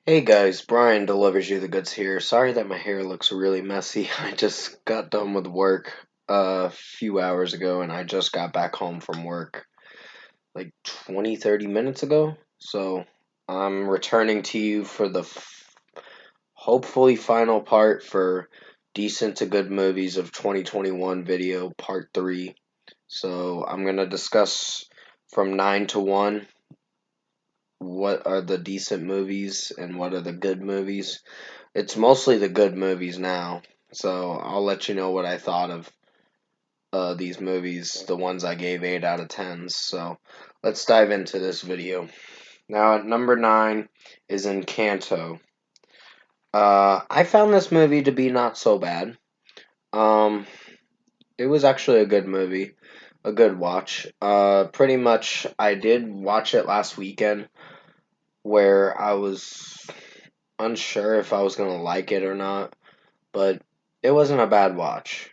Hey guys, Brian delivers you the goods here. Sorry that my hair looks really messy. I just got done with work a few hours ago and I just got back home from work like 20, 30 minutes ago. So I'm returning to you for the hopefully final part for Decent to Good Movies of 2021 video part 3. So I'm going to discuss from 9 to 1 what are the decent movies and what are the good movies. It's mostly the good movies now, so I'll let you know what I thought of these movies, the ones I gave 8 out of 10s. So let's dive into this video. Now, at number 9 is Encanto. I found this movie to be not so bad. Um, it was actually a good movie, a good watch. Pretty much, I did watch it last weekend where I was unsure if I was gonna like it or not, but it wasn't a bad watch.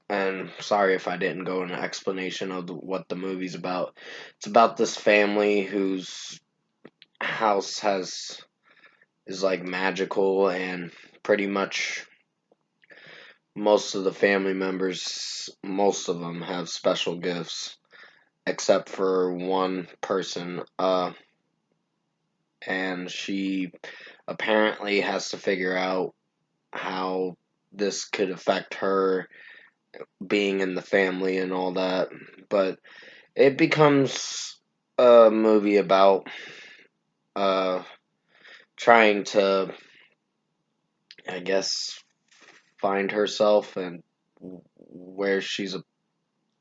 And sorry if I didn't go into explanation of what the movie's about. It's about this family whose house is like magical, and pretty much most of the family members, most of them have special gifts, except for one person. And she apparently has to figure out how this could affect her being in the family and all that. But it becomes a movie about uh trying to, I guess, find herself and where she's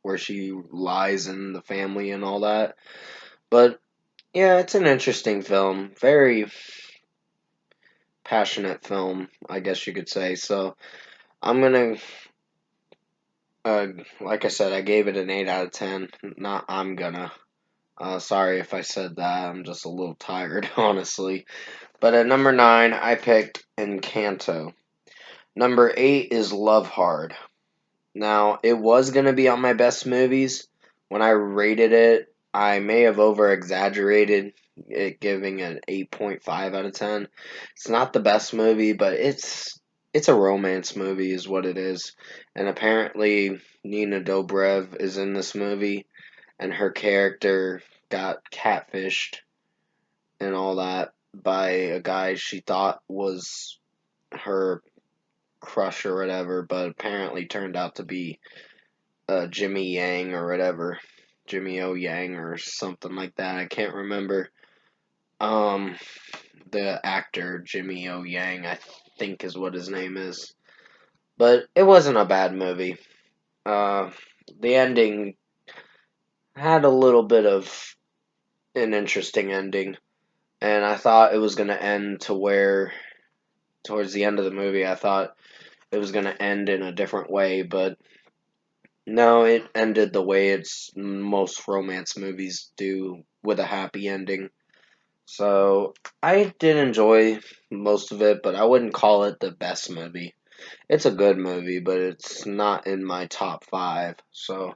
where she lies in the family and all that. But yeah, it's an interesting film, very passionate film, I guess you could say. So I'm gonna uh like I said, I gave it an 8 out of 10. Not I'm gonna. Sorry if I said that. I'm just a little tired, honestly. But at number 9, I picked Encanto. Number 8 is Love Hard. Now, it was going to be on my best movies. When I rated it, I may have over exaggerated it, giving an 8.5 out of 10. It's not the best movie, but it's a romance movie is what it is. And apparently Nina Dobrev is in this movie, and her character got catfished and all that by a guy she thought was her crush or whatever, but apparently turned out to be Jimmy Yang or whatever, Jimmy O Yang or something like that. I can't remember. Um, the actor Jimmy O Yang, I think, is what his name is. But it wasn't a bad movie. Uh, the ending had a little bit of an interesting ending, and I thought it was gonna end to where towards the end of the movie, I thought it was going to end in a different way, but no, it ended the way it's most romance movies do, with a happy ending. So I did enjoy most of it, but I wouldn't call it the best movie. It's a good movie, but it's not in my top 5. So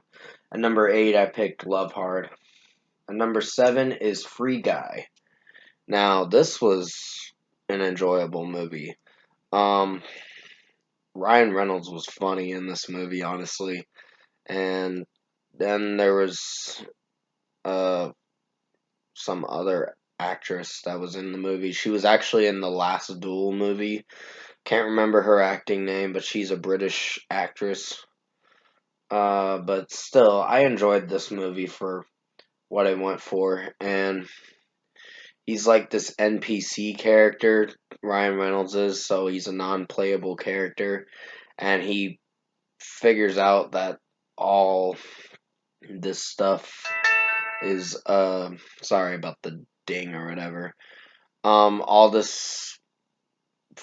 at number 8, I picked Love Hard. At number 7 is Free Guy. Now, this was an enjoyable movie. Um, Ryan Reynolds was funny in this movie, honestly. And then there was uh some other actress that was in the movie. She was actually in the Last Duel movie. Can't remember her acting name, but she's a British actress. But still, I enjoyed this movie for what I went for, and he's like this NPC character. Ryan Reynolds is, so he's a non-playable character, and he figures out that all this stuff is sorry about the ding or whatever. All this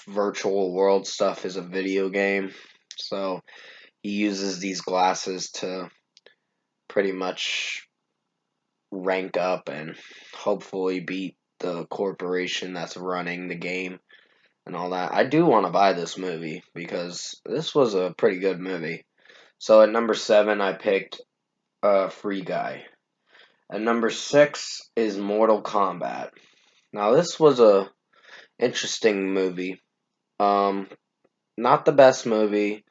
virtual world stuff is a video game. So he uses these glasses to pretty much rank up and hopefully beat the corporation that's running the game and all that. I do want to buy this movie because this was a pretty good movie. So at number 7, I picked Free Guy. At number 6 is Mortal Kombat. Now this was a interesting movie. Um, Not the best movie,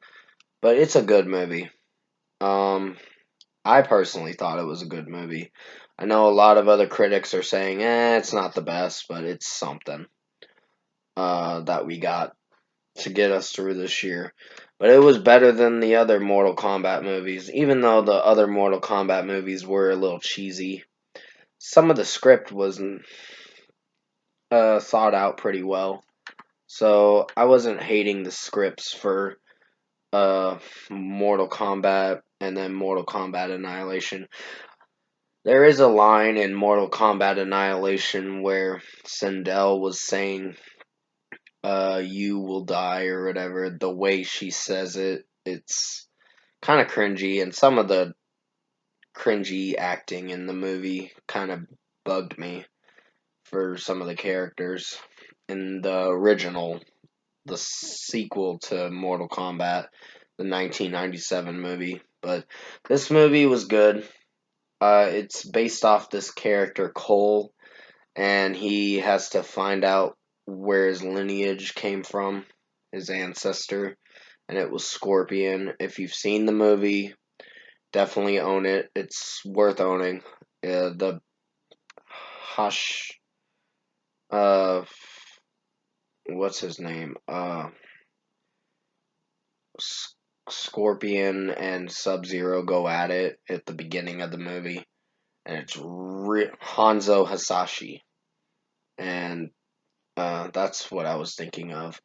but it's a good movie. Um, I personally thought it was a good movie. I know a lot of other critics are saying, it's not the best, but it's something that we got to get us through this year. But it was better than the other Mortal Kombat movies, even though the other Mortal Kombat movies were a little cheesy. Some of the script wasn't thought out pretty well, so I wasn't hating the scripts for Mortal Kombat and then Mortal Kombat Annihilation. There is a line in Mortal Kombat Annihilation where Sindel was saying, you will die or whatever. The way she says it, it's kind of cringy, and some of the cringy acting in the movie kind of bugged me for some of the characters in the original, the sequel to Mortal Kombat, the 1997 movie. But this movie was good. It's based off this character Cole, and he has to find out where his lineage came from, his ancestor, and it was Scorpion. If you've seen the movie, definitely own it. It's worth owning. The Hush, uh, what's his name? Scorpion and Sub Zero go at it at the beginning of the movie, and it's Hanzo Hasashi, and that's what I was thinking of.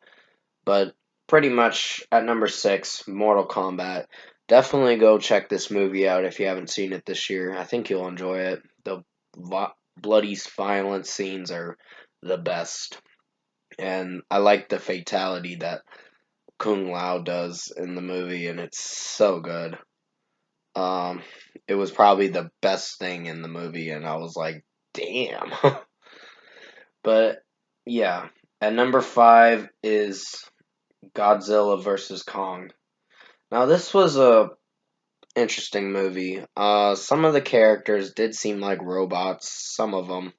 But pretty much at number 6, Mortal Kombat. Definitely go check this movie out if you haven't seen it this year. I think you'll enjoy it. The bloody violent scenes are the best. And I like the fatality that Kung Lao does in the movie, and it's so good. Um, it was probably the best thing in the movie, and I was like, damn. But yeah, at number 5 is Godzilla versus Kong. Now this was a interesting movie. Some of the characters did seem like robots. Some of them,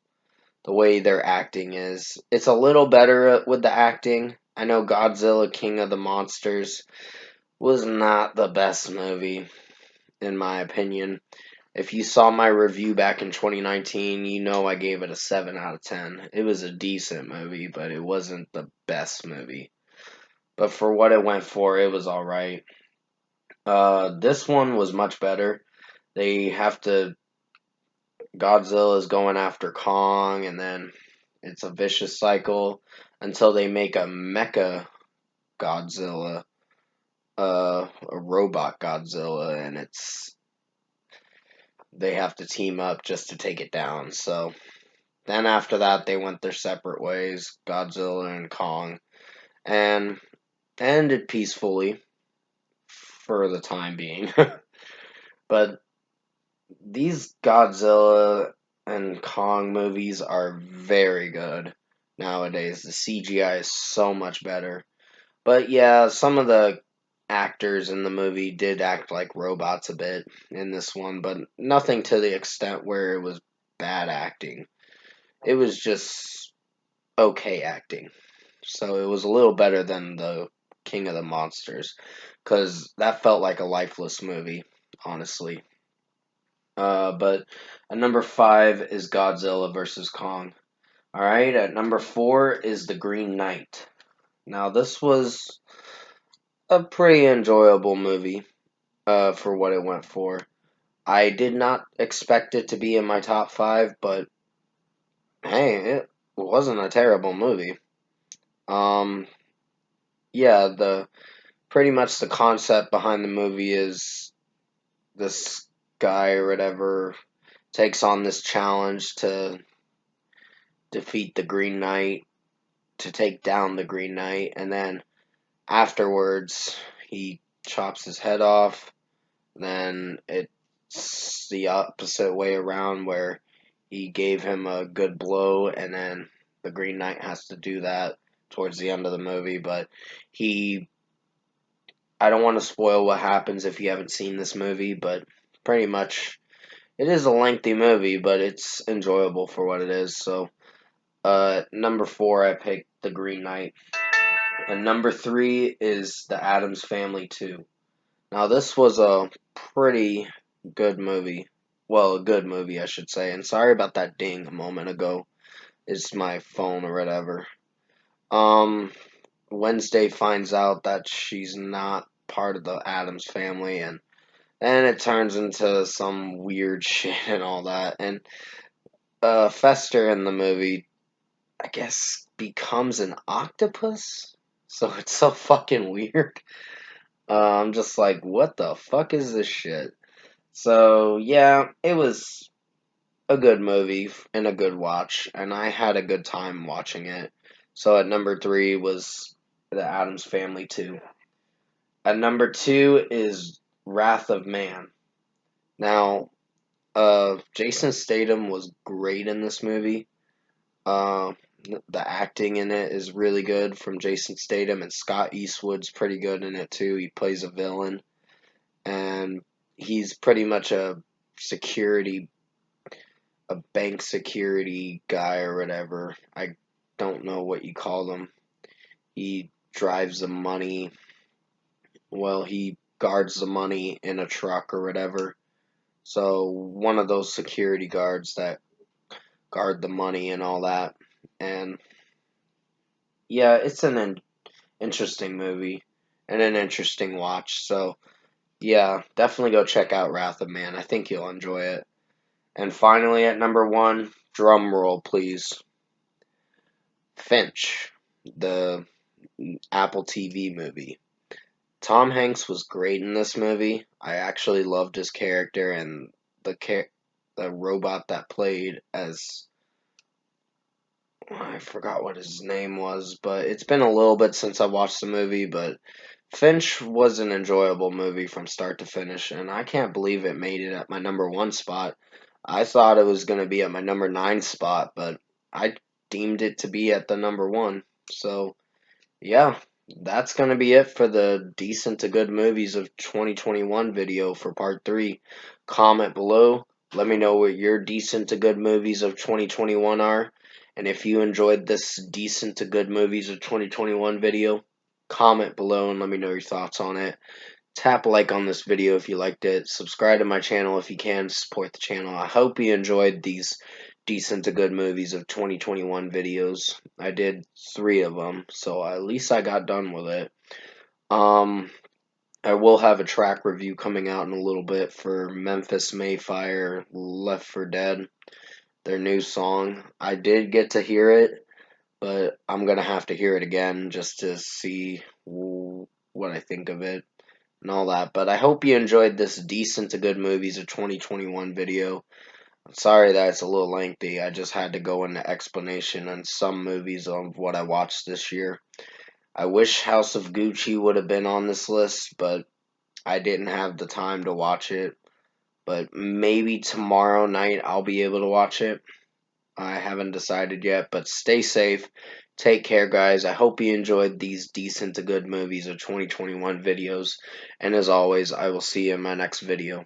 the way their acting is, it's a little better with the acting. I know Godzilla King of the Monsters was not the best movie, in my opinion. If you saw my review back in 2019, you know I gave it a 7 out of 10. It was a decent movie, but it wasn't the best movie. But for what it went for, it was alright. This one was much better. They have to. Godzilla is going after Kong, and then it's a vicious cycle until they make a mecha Godzilla, a robot Godzilla, and they have to team up just to take it down. So then after that, they went their separate ways, Godzilla and Kong, and ended peacefully for the time being. But these Godzilla and Kong movies are very good nowadays. The CGI is so much better. But yeah, some of the actors in the movie did act like robots a bit in this one, but nothing to the extent where it was bad acting. It was just okay acting. So it was a little better than the King of the Monsters, because that felt like a lifeless movie, honestly. But at number 5 is Godzilla versus Kong. Alright, at number 4 is The Green Knight. Now, this was a pretty enjoyable movie for what it went for. I did not expect it to be in my top 5, but hey, it wasn't a terrible movie. Um, yeah, the pretty much the concept behind the movie is this guy or whatever takes on this challenge to defeat the Green Knight, to take down the Green Knight, and then afterwards he chops his head off. Then it's the opposite way around where he gave him a good blow, and then the Green Knight has to do that towards the end of the movie. But he, I don't want to spoil what happens if you haven't seen this movie, but pretty much it is a lengthy movie, but it's enjoyable for what it is. So Number 4, I picked The Green Knight. And number 3 is The Addams Family 2. Now, this was a pretty good movie. Well, a good movie, I should say. And sorry about that ding a moment ago. It's my phone or whatever. Um, Wednesday finds out that she's not part of the Addams family, and then it turns into some weird shit and all that. And Fester in the movie, I guess, becomes an octopus. So it's so fucking weird. I'm just like, what the fuck is this shit? So yeah, it was a good movie and a good watch, and I had a good time watching it. So at number 3 was The Addams Family 2. At number 2 is Wrath of Man. Now, Jason Statham was great in this movie. Uh, the acting in it is really good from Jason Statham, and Scott Eastwood's pretty good in it too. He plays a villain, and he's pretty much a bank security guy or whatever. I don't know what you call him. He drives the money. Well, he guards the money in a truck or whatever. So one of those security guards that guard the money and all that. And yeah, it's an interesting movie and an interesting watch. So yeah, definitely go check out Wrath of Man. I think you'll enjoy it. And finally, at number 1, drum roll, please. Finch, the Apple TV movie. Tom Hanks was great in this movie. I actually loved his character, and the robot that played as, I forgot what his name was, but it's been a little bit since I watched the movie, but Finch was an enjoyable movie from start to finish, and I can't believe it made it at my number 1 spot. I thought it was going to be at my number 9 spot, but I deemed it to be at the number 1. So, yeah, that's going to be it for the decent to good movies of 2021 video for part 3. Comment below. Let me know what your decent to good movies of 2021 are. And if you enjoyed this decent to good movies of 2021 video, comment below and let me know your thoughts on it. Tap like on this video if you liked it. Subscribe to my channel if you can. Support the channel. I hope you enjoyed these decent to good movies of 2021 videos. I did 3 of them, so at least I got done with it. I will have a track review coming out in a little bit for Memphis Mayfire Left for Dead, their new song. I did get to hear it, but I'm gonna have to hear it again just to see what I think of it and all that. But I hope you enjoyed this decent to good movies of 2021 video. I'm sorry that it's a little lengthy. I just had to go into explanation on some movies of what I watched this year. I wish House of Gucci would have been on this list, but I didn't have the time to watch it. But maybe tomorrow night I'll be able to watch it. I haven't decided yet, but stay safe. Take care, guys. I hope you enjoyed these decent to good movies of 2021 videos. And as always, I will see you in my next video.